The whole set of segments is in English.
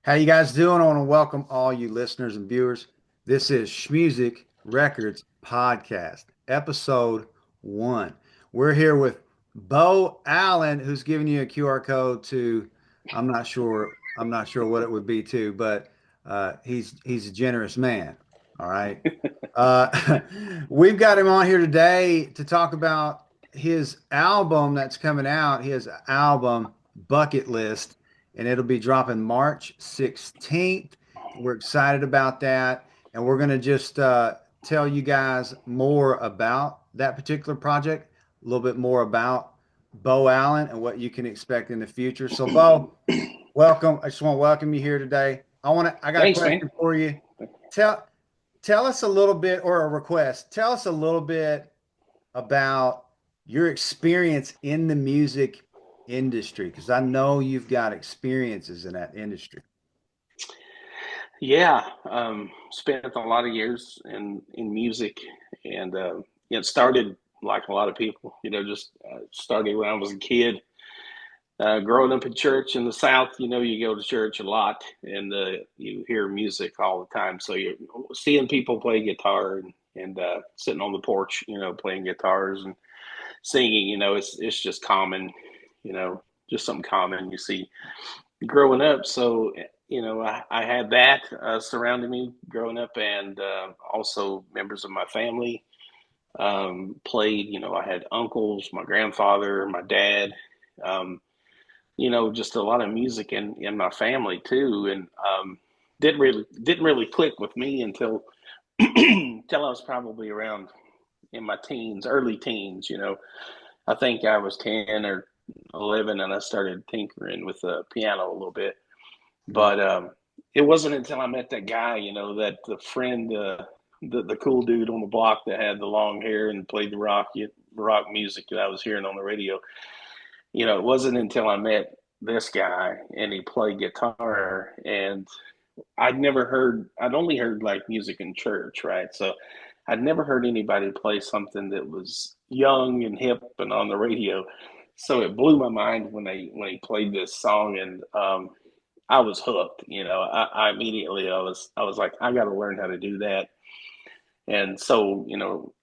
How you guys doing? I want to welcome all you listeners and viewers. This is Schmusic Records Podcast, episode 1. We're here with Bo Allen, who's giving you a QR code to, I'm not sure what it would be to, but he's a generous man. All right. Uh, we've got him on here today to talk about his album that's coming out, his album Bucket List, and it'll be dropping March 16th. We're excited about that, and we're going to just tell you guys more about that particular project, a little bit more about Bo Allen and what you can expect in the future. So, Bo, welcome. I just want to welcome you here today. I got a Thanks, man. question for you. Tell tell us a little bit, or a request. Tell us a little bit about your experience in the music industry, because I know you've got experiences in that industry. Yeah, spent a lot of years in music, and it started like a lot of people. Just started when I was a kid. Growing up in church in the South, you go to church a lot, and you hear music all the time. So you're seeing people play guitar and sitting on the porch, playing guitars and singing. It's just common, just something common you see growing up. So, I had that surrounding me growing up, and also members of my family played. I had uncles, my grandfather, my dad, um, just a lot of music in my family too. And didn't really click with me until until I was probably around in my teens, early teens. I think I was 10 or 11, and I started tinkering with the piano a little bit. Mhm. But it wasn't until I met that guy, that the friend, the cool dude on the block that had the long hair and played the rock music that I was hearing on the radio. It wasn't until I met this guy and he played guitar, and I'd only heard like music in church, right? So I'd never heard anybody play something that was young and hip and on the radio. So it blew my mind when he played this song, and I was hooked. I immediately I was like, I got to learn how to do that. And so,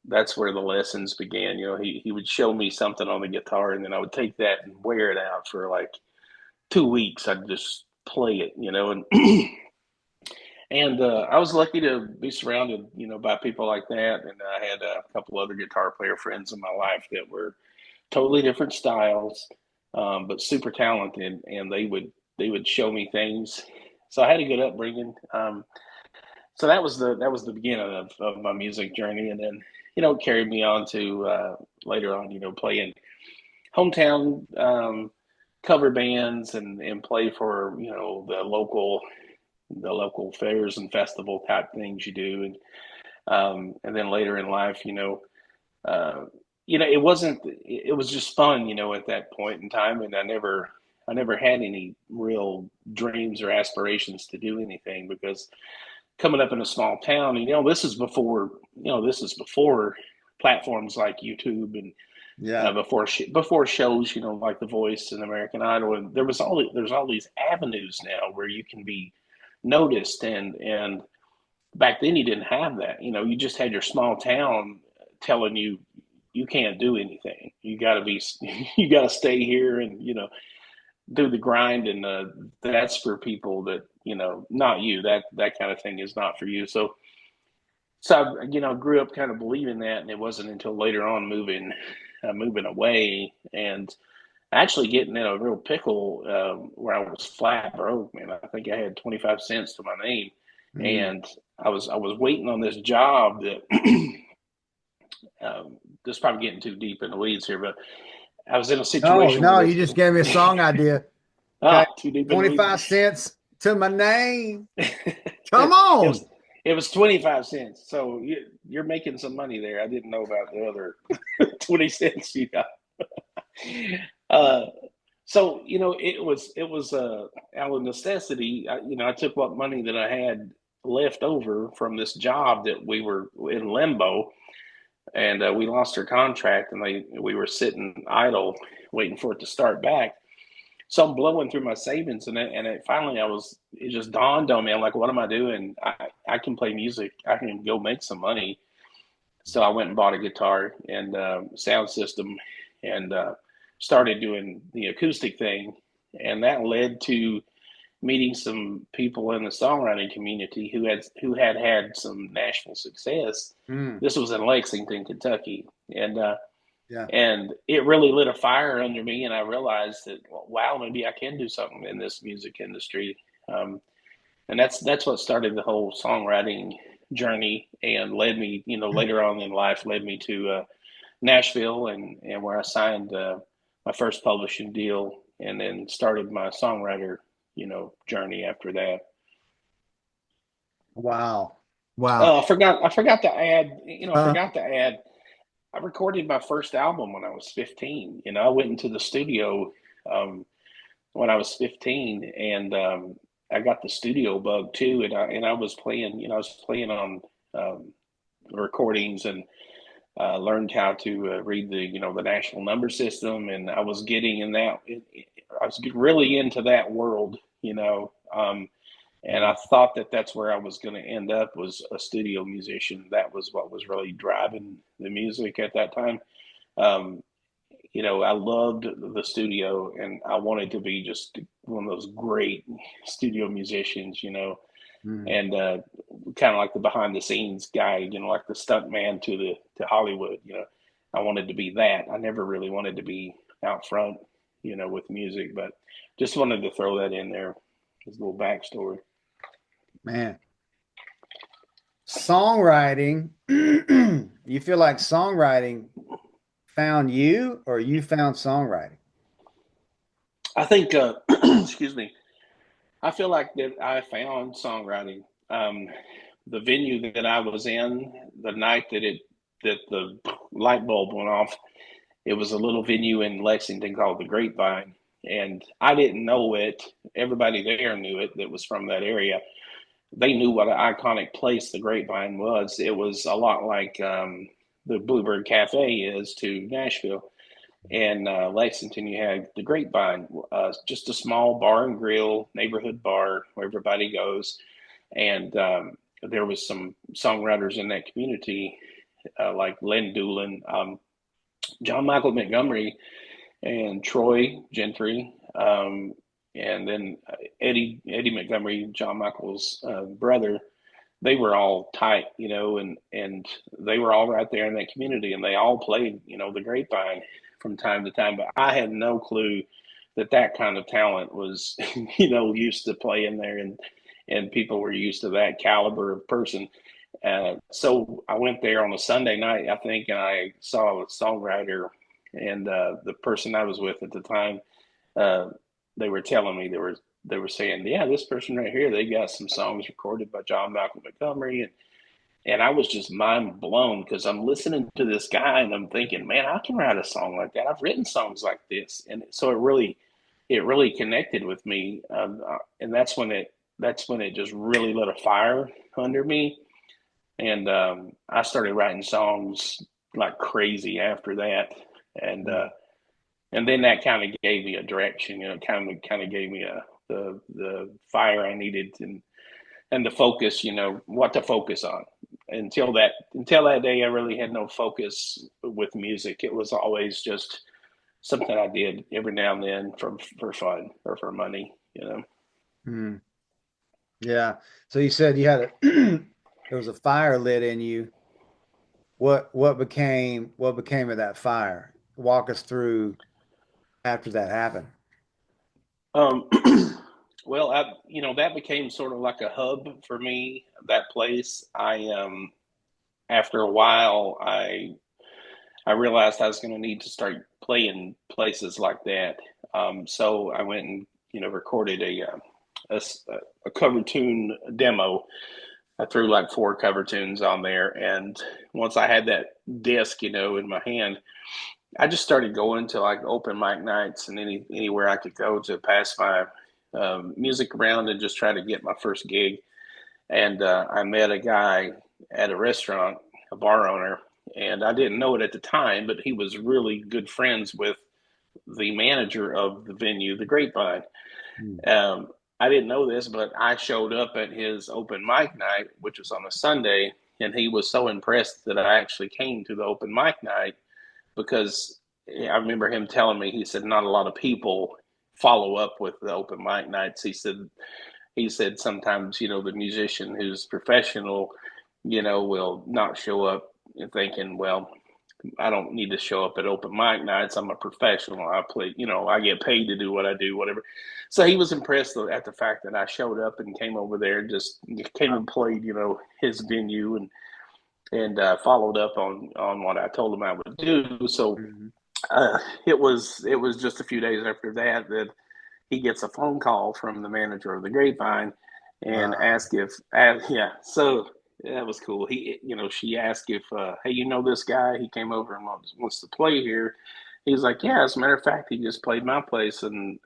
that's where the lessons began. He would show me something on the guitar, and then I would take that and wear it out for like 2 weeks. I'd just play it, and and I was lucky to be surrounded, by people like that. And I had a couple other guitar player friends in my life that were totally different styles, but super talented, and they would show me things. So I had a good upbringing. So that was the beginning of my music journey, and then it carried me on to later on, playing hometown cover bands and play for the local fairs and festival type things you do, and then later in life, uh, it was just fun, at that point in time, and I never had any real dreams or aspirations to do anything because coming up in a small town, this is before platforms like YouTube and Yeah. before shows, like The Voice and American Idol, and there's all these avenues now where you can be noticed, and back then you didn't have that. You just had your small town telling you you can't do anything. You got to be you got to stay here and do the grind, and that's for people that not you. That kind of thing is not for you. So I grew up kind of believing that, and it wasn't until later on moving away and actually getting in a real pickle where I was flat broke. Man, I think I had 25 cents to my name, Mm. and I was waiting on this job that this is probably getting too deep in the weeds here, but I was in a No, situation where no, you this just gave me a song idea. Okay. too deep in the weeds. 25 cents to my name. Come it on. was it was 25 cents. So you're making some money there. I didn't know about the other 20 cents you got. Uh, so it was out of necessity. I took what money that I had left over from this job that we were in limbo, and we lost our contract, and we were sitting idle waiting for it to start back. So I'm blowing through my savings, and finally it just dawned on me. I'm like, what am I doing? I can play music. I can go make some money. So I went and bought a guitar and sound system, and started doing the acoustic thing, and that led to meeting some people in the songwriting community who had some Nashville success. Mm, This was in Lexington, Kentucky, and yeah. it really lit a fire under me, and I realized that, well, wow, maybe I can do something in this music industry. Um, and that's what started the whole songwriting journey, and led me, later on in life, led me to Nashville, and where I signed my first publishing deal, and then started my songwriter, journey after that. Wow. Wow. Oh, I forgot to add, I Uh, forgot to add, I recorded my first album when I was 15. I went into the studio um, when I was 15, and I got the studio bug too, and I was playing, on um, recordings, and learned how to read the national number system, and I was getting in that. I was really into that world, and I thought that that's where I was going to end up, was a studio musician. That was what was really driving the music at that time. Um, I loved the studio, and I wanted to be just one of those great studio musicians, mm. and kind of like the behind the scenes guy, like the stunt man to Hollywood. I wanted to be that. I never really wanted to be out front, with music, but just wanted to throw that in there as a little backstory. Man, songwriting, you feel like songwriting found you or you found songwriting? I think, excuse me, I feel like that I found songwriting. Um, the venue that I was in, the night that the light bulb went off, it was a little venue in Lexington called the Grapevine, and I didn't know it. Everybody there knew it that was from that area. They knew what an iconic place the Grapevine was. It was a lot like the Bluebird Cafe is to Nashville. And Lexington, you had the Grapevine, just a small bar and grill neighborhood bar where everybody goes. And there was some songwriters in that community, like Len Doolin, John Michael Montgomery, and Troy Gentry, and then Eddie Montgomery, John Michael's brother. They were all tight, and they were all right there in that community, and they all played, the Grapevine from time to time. But I had no clue that that kind of talent was, used to playing there, and people were used to that caliber of person. So I went there on a Sunday night, I think, and I saw a songwriter, and the person I was with at the time, uh, they were telling me, they were saying, yeah, this person right here, they got some songs recorded by John Malcolm Montgomery, and I was just mind blown because I'm listening to this guy and I'm thinking, man, I can write a song like that. I've written songs like this, and so it really connected with me, and that's when it just really lit a fire under me, and I started writing songs like crazy after that, and Mm. and then that kind of gave me a direction, kind of gave me the fire I needed, and the focus, what to focus on. Until that day, I really had no focus with music. It was always just something I did every now and then for fun or for money. Mm. Yeah. So you said you had there was a fire lit in you. What became of that fire? Walk us through after that happened. Um, well, that became sort of like a hub for me. That place, after a while, I realized I was going to need to start playing places like that. So I went and recorded a, a cover tune demo. I threw like four cover tunes on there, and once I had that disc, in my hand, I just started going to like open mic nights and anywhere I could go to pass my music around and just try to get my first gig. And I met a guy at a restaurant, a bar owner, and I didn't know it at the time, but he was really good friends with the manager of the venue, the Grapevine. Mm. I didn't know this, but I showed up at his open mic night, which was on a Sunday, and he was so impressed that I actually came to the open mic night because I remember him telling me, he said, not a lot of people follow up with the open mic nights. He said sometimes, the musician who's professional, will not show up and thinking, well, I don't need to show up at open mic nights. I'm a professional. I play, I get paid to do what I do, whatever. So he was impressed at the fact that I showed up and came over there and just came and played, his venue and followed up on what I told him I would do. So Mhm. it was just a few days after that he gets a phone call from the manager of the Grapevine and Wow. ask if yeah. So that was cool. She asked if, hey, this guy? He came over and wants to play here. He's like, yeah. As a matter of fact, he just played my place, and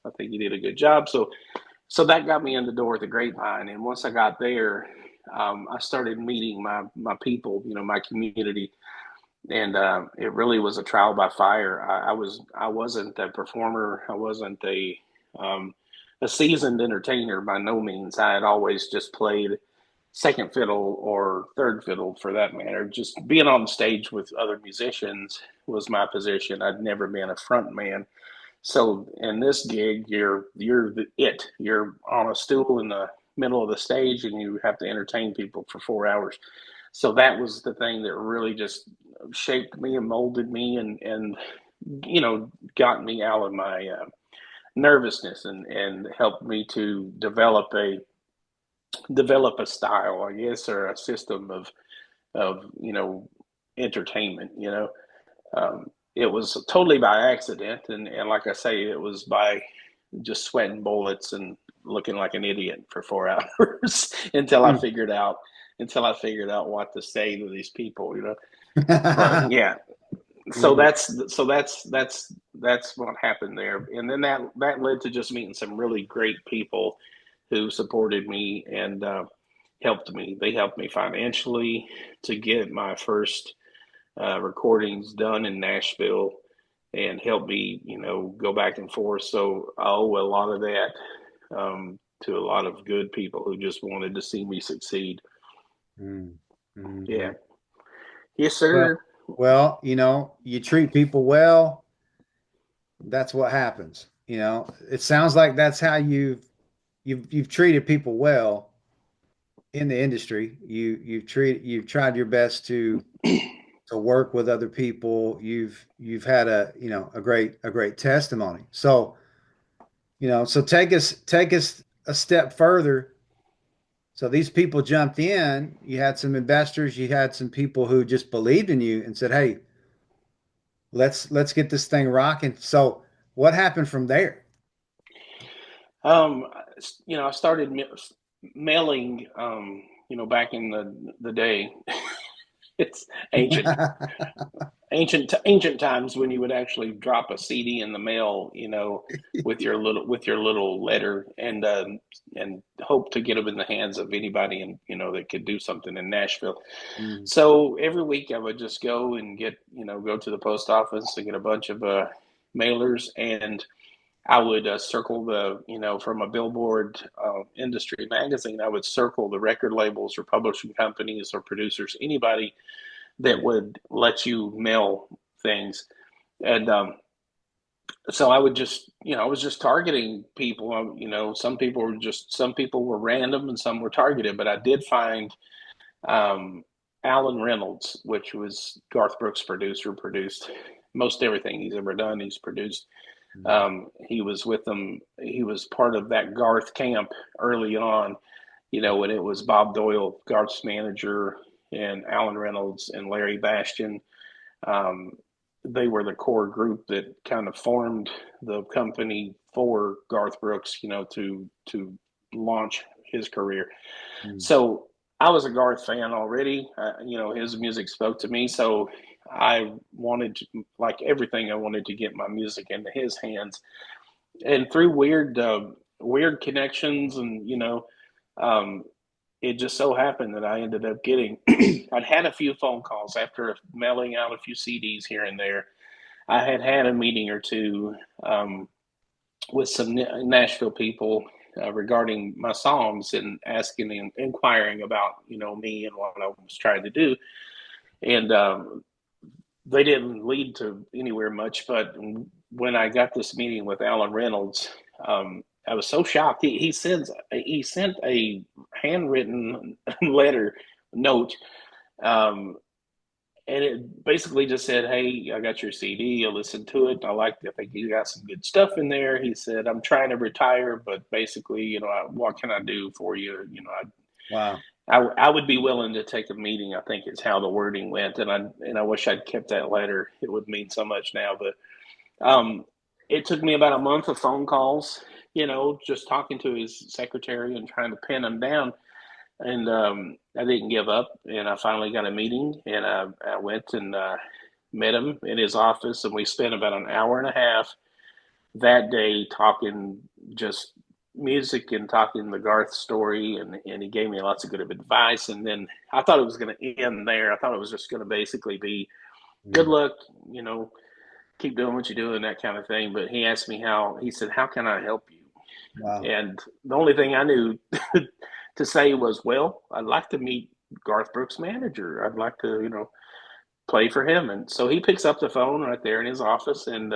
I think he did a good job. So that got me in the door at the Grapevine. And once I got there, I started meeting my people, my community, and it really was a trial by fire. I wasn't a performer. I wasn't a seasoned entertainer by no means. I had always just played second fiddle or third fiddle for that matter. Just being on stage with other musicians was my position. I'd never been a front man. So in this gig, You're on a stool in the middle of the stage, and you have to entertain people for 4 hours. So that was the thing that really just shaped me and molded me, and got me out of my nervousness, and helped me to develop a style, I guess, or a system of entertainment. It was totally by accident, and like I say, it was by just sweating bullets and looking like an idiot for 4 hours until I figured out what to say to these people. But yeah, so Yeah. that's what happened there, and then that led to just meeting some really great people who supported me and helped me. They helped me financially to get my first recordings done in Nashville, and helped me, go back and forth. So I owe a lot of that to a lot of good people who just wanted to see me succeed. Mm. Yeah. Mhm. Yes, Well, sir. you treat people well, that's what happens. It sounds like that's how you've treated people well in the industry. You've tried your best to work with other people. You've had a great testimony. So take us a step further. So these people jumped in. You had some investors. You had some people who just believed in you and said, "Hey, let's get this thing rocking." So what happened from there? Um, I started mailing, back in the day. It's ancient. Ancient times when you would actually drop a CD in the mail, with your little letter, and hope to get them in the hands of anybody, and that could do something in Nashville. Mm. So every week I would just go and go to the post office to get a bunch of mailers, and I would circle from a Billboard industry magazine. I would circle the record labels or publishing companies or producers, anybody that would let you mail things. And so I was just targeting people. Some people were random and some were targeted, but I did find um, Alan Reynolds, which was Garth Brooks' producer, produced most everything he's ever done. He's produced. He was with them. He was part of that Garth camp early on, when it was Bob Doyle, Garth's manager, and Alan Reynolds and Larry Bastian. Um, they were the core group that kind of formed the company for Garth Brooks, to launch his career. Mm. So I was a Garth fan already. His music spoke to me, so I wanted to, like everything, I wanted to get my music into his hands. And through weird connections, and um, it just so happened that I ended up getting. I'd had a few phone calls after mailing out a few CDs here and there. I had had a meeting or two with some Nashville people regarding my songs and asking and inquiring about me and what I was trying to do, and they didn't lead to anywhere much. But when I got this meeting with Alan Reynolds, I was so shocked. He sent a handwritten letter note, um, and it basically just said, "Hey, I got your CD. I listened to it. I think you got some good stuff in there." He said, "I'm trying to retire, but basically, what can I do for you? Wow. I would be willing to take a meeting." I think is how the wording went, and I wish I'd kept that letter. It would mean so much now. But it took me about a month of phone calls, just talking to his secretary and trying to pin him down. And I didn't give up, and I finally got a meeting, and I went and met him in his office, and we spent about an hour and a half that day talking just music and talking the Garth story, and he gave me lots of good advice. And then I thought it was going to end there. I thought it was just going to basically be good Mm. luck, keep doing what you're doing, that kind of thing. But he asked me he said, "How can I help you?" Wow. And the only thing I knew to say was, "Well, I'd like to meet Garth Brooks' manager. I'd like to, play for him." And so he picks up the phone right there in his office and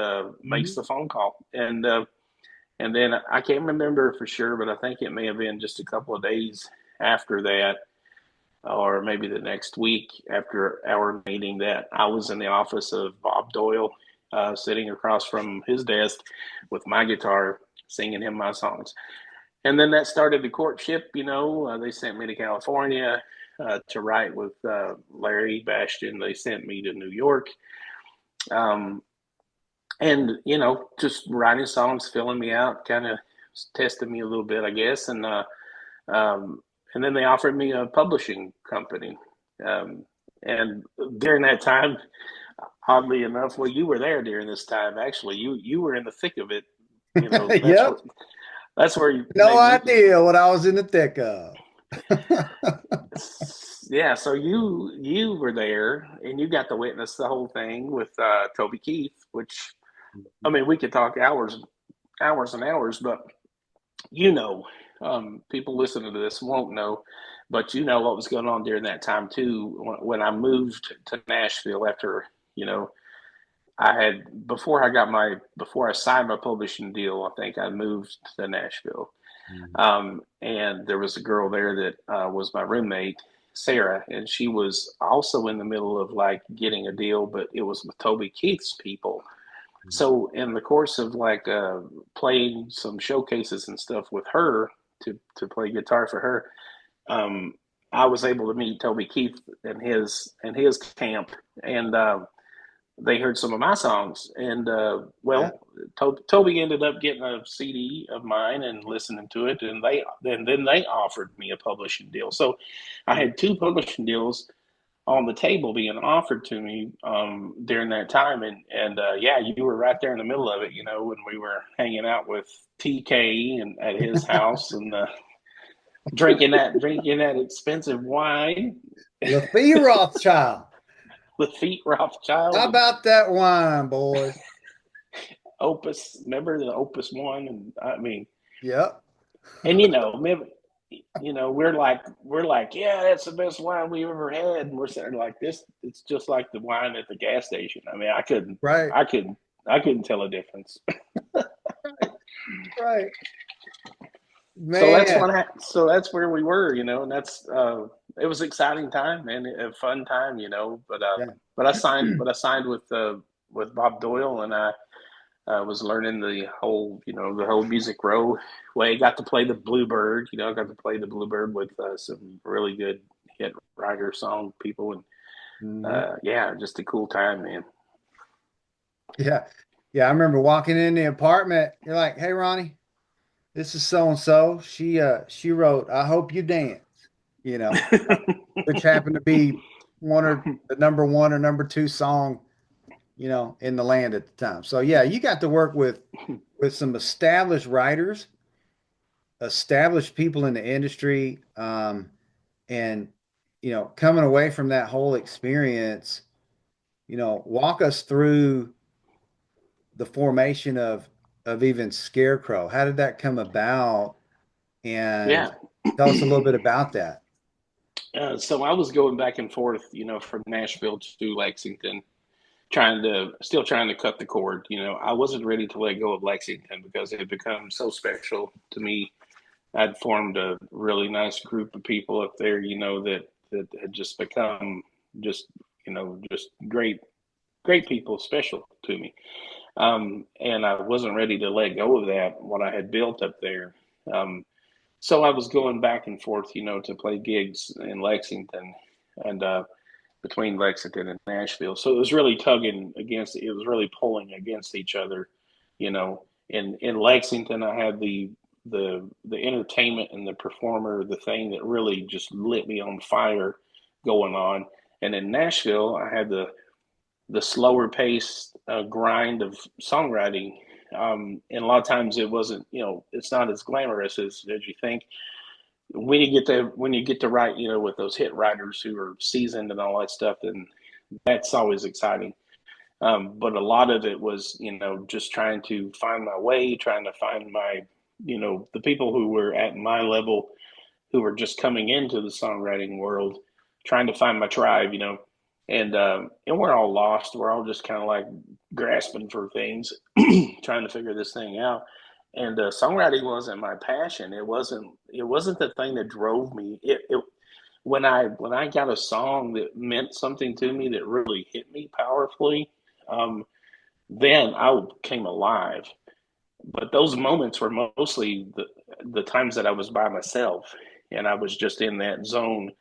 makes Mhm. the phone call. And then I can't remember for sure, but I think it may have been just a couple of days after that, or maybe the next week after our meeting, that I was in the office of Bob Doyle, sitting across from his desk with my guitar, singing him my songs. And then that started the courtship. They sent me to California to write with Larry Bastian. They sent me to New York. Um, and, just writing songs, filling me out, kind of tested me a little bit, I guess. Um, and then they offered me a publishing company. Um, and during that time, oddly enough, well, you were there during this time. Actually, you were in the thick of it. That's Yep. what that's where you No made me. idea what I was in the thick of. Yeah, so you were there and you got to witness the whole thing with Toby Keith, which I mean we could talk hours and hours, but you know, people listening to this won't know, but you know what was going on during that time too. When I moved to Nashville after you know I had before I signed my publishing deal, I think I moved to Nashville. Mhm. And there was a girl there that was my roommate, Sarah, and she was also in the middle of like getting a deal, but it was with Toby Keith's people. So in the course of like playing some showcases and stuff with her to play guitar for her, um, I was able to meet Toby Keith and his camp, and they heard some of my songs, and Yeah. Toby ended up getting a CD of mine and listening to it, and then they offered me a publishing deal. So I Mhm. had two publishing deals on the table being offered to me during that time, and yeah, you were right there in the middle of it. When we were hanging out with TK and at his house and drinking that expensive wine, Lafitte Rothschild. Lafitte How Rothschild and about that wine, boys? Opus. Remember the Opus One? And I mean, Yep. and maybe, we're like, yeah, that's the best wine we've ever had, and we're sitting there like this. It's just like the wine at the gas station. I mean, Right. I couldn't, I couldn't tell a difference. Right. Right. So that's Man. so that's where we were, and that's it was an exciting time, man, a fun time, But Yeah. but I signed with Bob Doyle, and I was learning the whole Music Row way. Got to play the Bluebird, I got to play the Bluebird with some really good hit writer song people, and Mhm. yeah, just a cool time, man. Yeah. Yeah. I remember walking in the apartment. You're like, hey, Ronnie, this is so and so. She wrote, I hope you dance, you know, which happened to be the number one or number two song, in the land at the time. So yeah, you got to work with some established writers, established people in the industry, and coming away from that whole experience, walk us through. the formation of even Scarecrow. How did that come about? And Yeah. tell us a little bit about that. So I was going back and forth, from Nashville to Lexington, still trying to cut the cord. I wasn't ready to let go of Lexington because it had become so special to me. I'd formed a really nice group of people up there, that had just become just, just great people, special to me. And I wasn't ready to let go of that, what I had built up there. Um, so I was going back and forth, to play gigs in Lexington and between Lexington and Nashville. So it was really it was really pulling against each other, you know. In Lexington, I had the entertainment and the performer, the thing that really just lit me on fire going on. And in Nashville, I had the slower paced grind of songwriting. And a lot of times it wasn't, it's not as glamorous as you think. When you get to write, with those hit writers who are seasoned and all that stuff, then that's always exciting. But a lot of it was, just trying to find my way, trying to find the people who were at my level, who were just coming into the songwriting world, trying to find my tribe, and we're all lost. We're all just kind of like grasping for things, trying to figure this thing out. And songwriting wasn't my passion. It wasn't the thing that drove me. When I got a song that meant something to me, that really hit me powerfully, um, then I came alive. But those moments were mostly the times that I was by myself and I was just in that zone,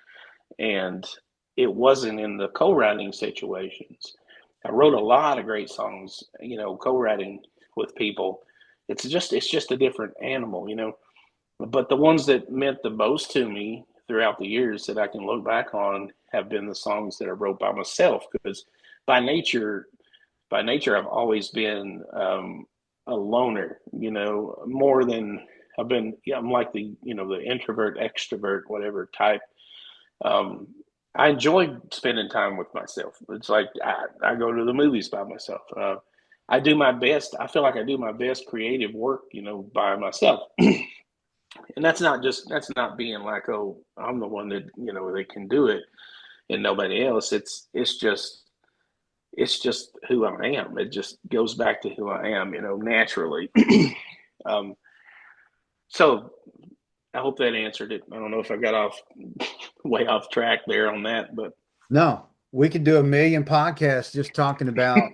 and it wasn't in the co-writing situations. I wrote a lot of great songs, co-writing with people. It's just a different animal, But the ones that meant the most to me throughout the years that I can look back on have been the songs that I wrote by myself, because by nature, I've always been a loner, more than I've been. Yeah, I'm like the introvert, extrovert, whatever type. Um, I enjoy spending time with myself. It's like I go to the movies by myself. I do my best. I feel like I do my best creative work, by myself. And that's not being like, oh, I'm the one that that can do it and nobody else. It's just who I am. It just goes back to who I am, naturally. um, so I hope that answered it. I don't know if I got off way off track there on that, but No, we could do a million podcasts just talking about,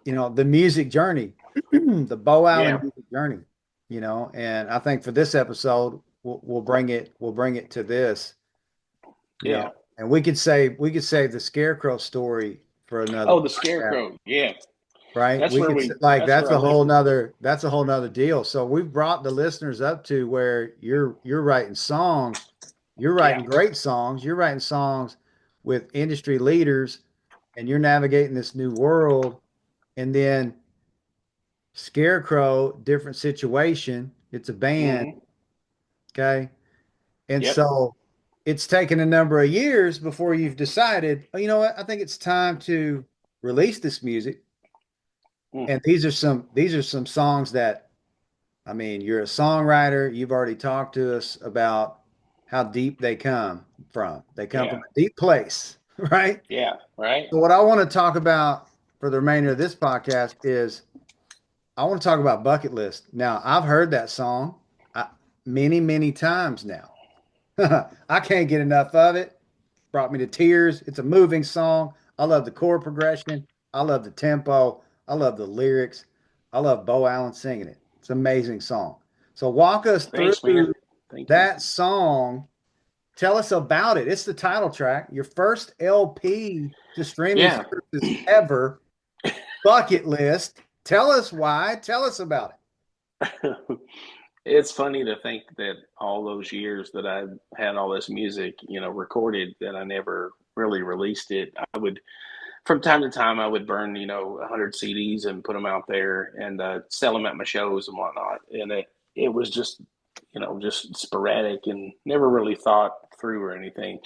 the music journey, the Bo Allen yeah, music journey, and I think for this episode, we'll bring it to this, yeah. and we could save the Scarecrow story for another Oh, the podcast, scarecrow. Yeah, right? that's We where could we. like That's that's where I a went. whole nother deal. So we've brought the listeners up to where you're writing songs, you're Yeah, writing great songs, you're writing songs with industry leaders, and you're navigating this new world. And then Scarecrow, different situation. It's a band, hmm, okay? And yep. so it's taken a number of years before you've decided, oh, you know what? I think it's time to release this music. Mm. And these are some songs that, I mean, you're a songwriter. You've already talked to us about how deep they come from. They come from Yeah, a deep place, right? yeah. Right. So what I want to talk about for the remainder of this podcast is I want to talk about Bucket List. Now, I've heard that song uh, many, many times now. I can't get enough of it. Brought me to tears. It's a moving song. I love the chord progression. I love the tempo. I love the lyrics. I love Bo Allen singing it. It's an amazing song. So walk us through Thanks, man. Thank you. that song. Tell us about it. It's the title track, your first LP to streaming Yeah. services ever. Bucket List. Tell us why. Tell us about It's funny to think that all those years that I had all this music, recorded, that I never really released it. From time to time, I would burn, 100 CDs and put them out there and sell them at my shows and whatnot. And it was just sporadic and never really thought through or anything.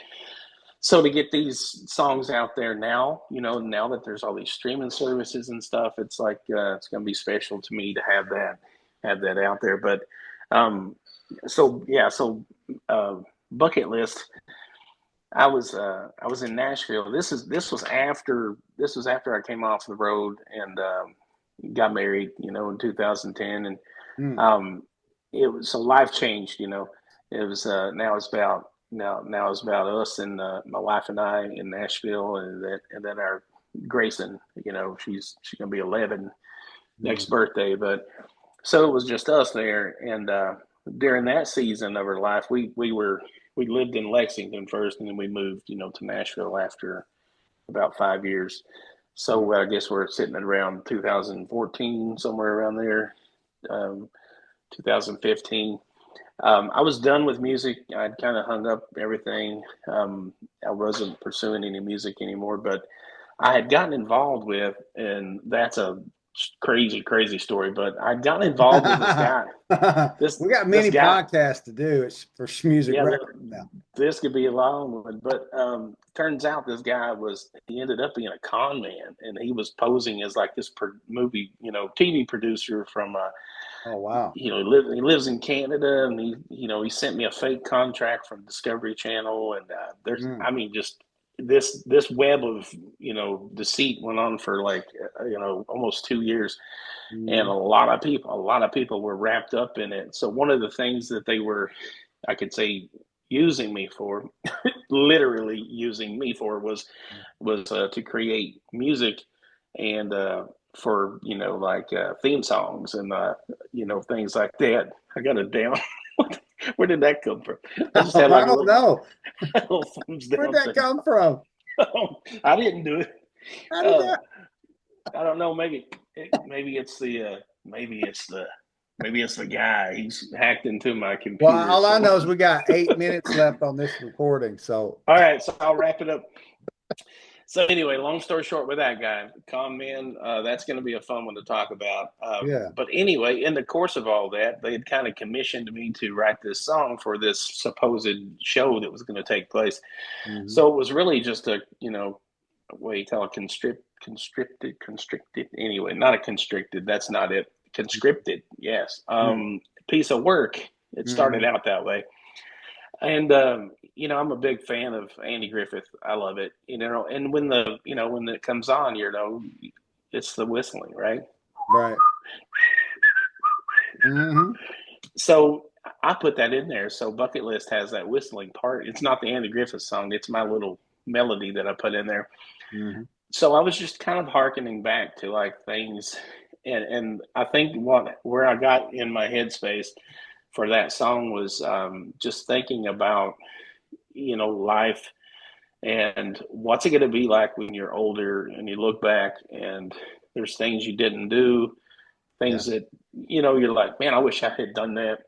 So to get these songs out there now, now that there's all these streaming services and stuff, it's like it's going to be special to me to have that out there. But um, so yeah, so uh, bucket list. I was in Nashville. This was after I came off the road and got married, in 2010, and Mm. um, it was so life changed. It was now it's about us and my wife and I in Nashville, and then our Grayson. She's gonna be 11 next Mm. birthday, but so it was just us there, and during that season of our life, we lived in Lexington first, and then we moved, to Nashville after about 5 years. Mm. So I guess we're sitting at around 2014, somewhere around there, um, 2015. I was done with music. I'd kind of hung up everything. I wasn't pursuing any music anymore, but I had gotten involved with, and that's a crazy, crazy story. But I got involved with this guy. We got This many guy, podcasts to do. It's for Schmusic yeah, Records now. this could be a long one. But turns out this guy he ended up being a con man, and he was posing as like this movie, TV producer from Oh wow. he lives in Canada, and he sent me a fake contract from Discovery Channel, and Mm. I mean, just this web of deceit went on for like almost 2 years, and Mm. a lot of people were wrapped up in it. So one of the things that they were, I could say, using me for, literally using me for, was to create music and for like theme songs and things like that. I got it down. Where did that come from? I just had Oh, I like a don't little, know. little thumbs Where'd down that thing. come from? I didn't do it. How did Uh, that? I don't know. Maybe it's the maybe it's the maybe it's the guy. He's hacked into my Well, computer. all I So know is we got 8 minutes left on this recording. So all right, so I'll wrap it up. So anyway, long story short, with that guy, con man, that's going to be a fun one to talk about. yeah. But anyway, in the course of all that, they had kind of commissioned me to write this song for this supposed show that was going to take place. Hmm. So it was really just a, what do you call it, constricted. Anyway, not a constricted. That's not it. Conscripted. Yes. Piece of work. It started Hmm. out that way. And I'm a big fan of Andy Griffith. I love it. And when it comes on, it's the whistling, right? Right. Hmm. So I put that in there. So Bucket List has that whistling part. It's not the Andy Griffith song. It's my little melody that I put in there. Hmm. So I was just kind of hearkening back to like things, and I think where I got in my headspace for that song was just thinking about life and what's it going to be like when you're older and you look back and there's things you didn't do, Yeah. things that you're like, man, I wish I had done that.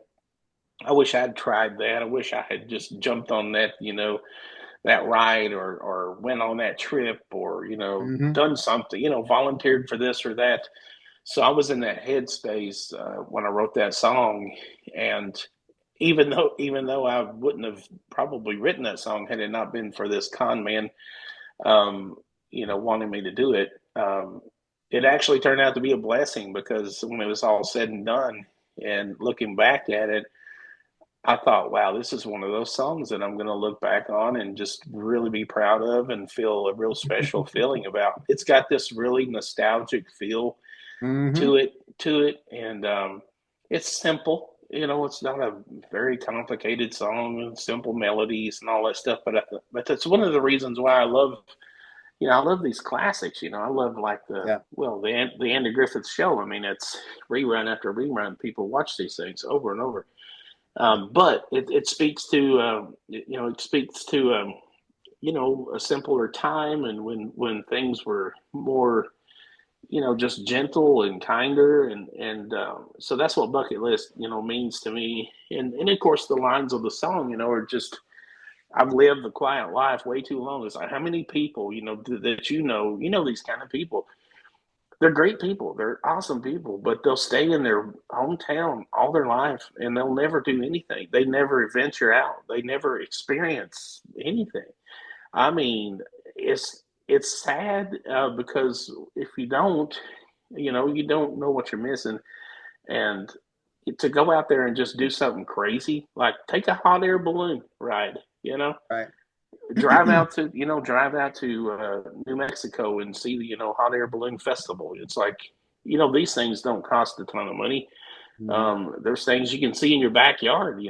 I wish I'd tried that. I wish I had just jumped on that, that ride, or went on that trip, or Hmm. done something, volunteered for this or that. So I was in that headspace when I wrote that song, and even though I wouldn't have probably written that song had it not been for this con man, um, wanting me to do it. It actually turned out to be a blessing, because when it was all said and done, and looking back at it, I thought, wow, this is one of those songs that I'm going to look back on and just really be proud of and feel a real special feeling about. It's got this really nostalgic feel Hmm. to it, and it's simple. It's not a very complicated song and simple melodies and all that stuff. But that's one of the reasons why I love these classics. I love like Yeah. the Andy Griffith Show. I mean, it's rerun after rerun. People watch these things over and over. But it speaks to a simpler time, and when things were more just gentle and kinder, and so that's what Bucket List means to me. And of course the lines of the song are just, I've lived the quiet life way too long. It's like, how many people that these kind of people, they're great people. They're awesome people, but they'll stay in their hometown all their life, and they'll never do anything. They never venture out. They never experience anything. I mean, it's sad because if you don't, you don't know what you're missing, and to go out there and just do something crazy, like take a hot air balloon ride, Right. drive out to New Mexico and see the hot air balloon festival. It's like these things don't cost a ton of money. Mhm. There's things you can see in your backyard,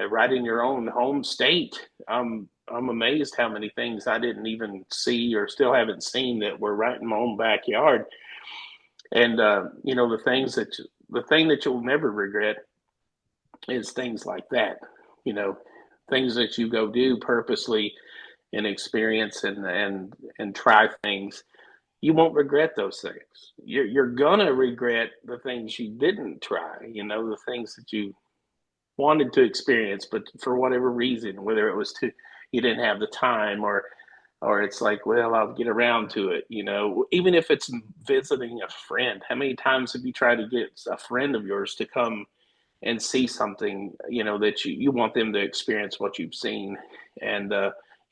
right in your own home state. I'm amazed how many things I didn't even see or still haven't seen that were right in my own backyard. And the thing that you'll never regret is things like that. You know, things that you go do purposely and experience and try things. You won't regret those things. You're gonna regret the things you didn't try. The things that you wanted to experience, but for whatever reason, whether it was you didn't have the time, or it's like, well, I'll get around to it. Even if it's visiting a friend. How many times have you tried to get a friend of yours to come and see something, that you want them to experience what you've seen? And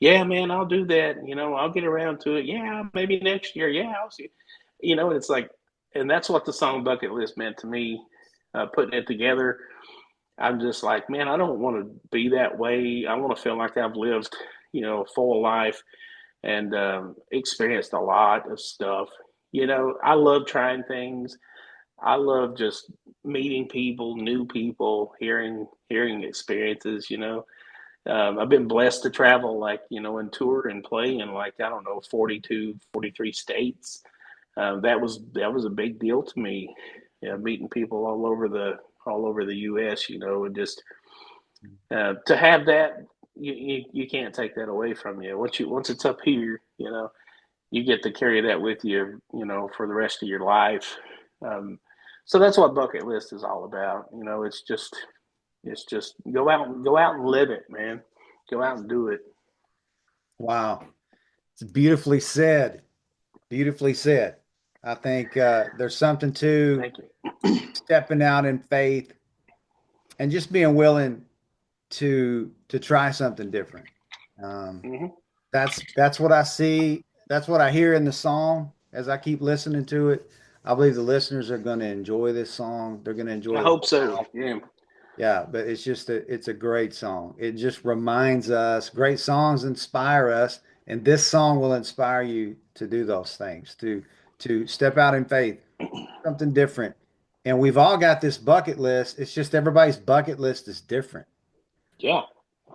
yeah, man, I'll do that. I'll get around to it. Yeah, maybe next year. Yeah, I'll see. It's like, and that's what the song Bucket List meant to me, putting it together. I'm just like, man, I don't want to be that way. I want to feel like I've lived, a full life and experienced a lot of stuff. I love trying things. I love just meeting people, new people, hearing experiences. I've been blessed to travel, like, and tour and play in, like, I don't know, 42, 43 states. That was a big deal to me. Meeting people all over the U.S. And just to have that, you can't take that away from you. Once it's up here, you get to carry that with you, for the rest of your life. Um, so that's what bucket list is all about. It's just go out and live it, man. Go out and do it. Wow. It's beautifully said. Beautifully said. I think there's something to Thank you. stepping out in faith and just being willing to try something different. Um, Hmm. that's what I see. That's what I hear in the song as I keep listening to it. I believe the listeners are going to enjoy this song. They're going to I enjoy the hope whole so. album. Yeah. Yeah, but it's a great song. It just reminds us, great songs inspire us, and this song will inspire you to do those things, to step out in faith, something different. And we've all got this bucket list. It's just everybody's bucket list is different. Yeah. If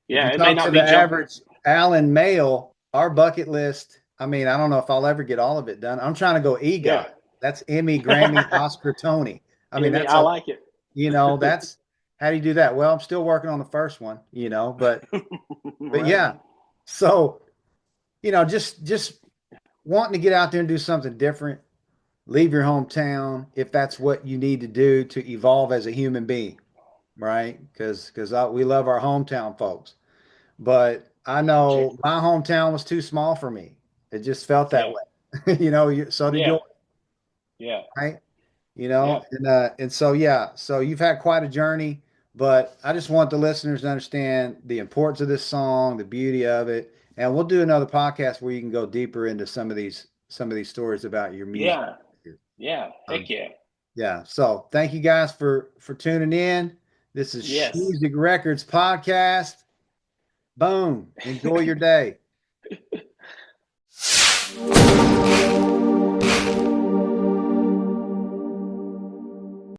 Yeah. you It may talk to not the be jumping. average Allen male, our bucket list, I mean, I don't know if I'll ever get all of it done. I'm trying to go Yeah. EGOT. That's Emmy, Grammy, Oscar, Tony. I mean, that's I a, like it. that's how do you do that? Well, I'm still working on the first one, but Right. yeah. So, just wanting to get out there and do something different, leave your hometown if that's what you need to do to evolve as a human being, right? Because we love our hometown folks. But I Yeah. know my hometown was too small for me. It just felt that Yeah. way. So did Yeah. yours, Yeah. right? Yeah. And so yeah, so you've had quite a journey, but I just want the listeners to understand the importance of this song, the beauty of it, and we'll do another podcast where you can go deeper into some of these stories about your music. Yeah. Yeah. Heck Um, yeah. yeah. So thank you guys for tuning in. This is Yes. Schmusic Records podcast. Boom. Enjoy your day.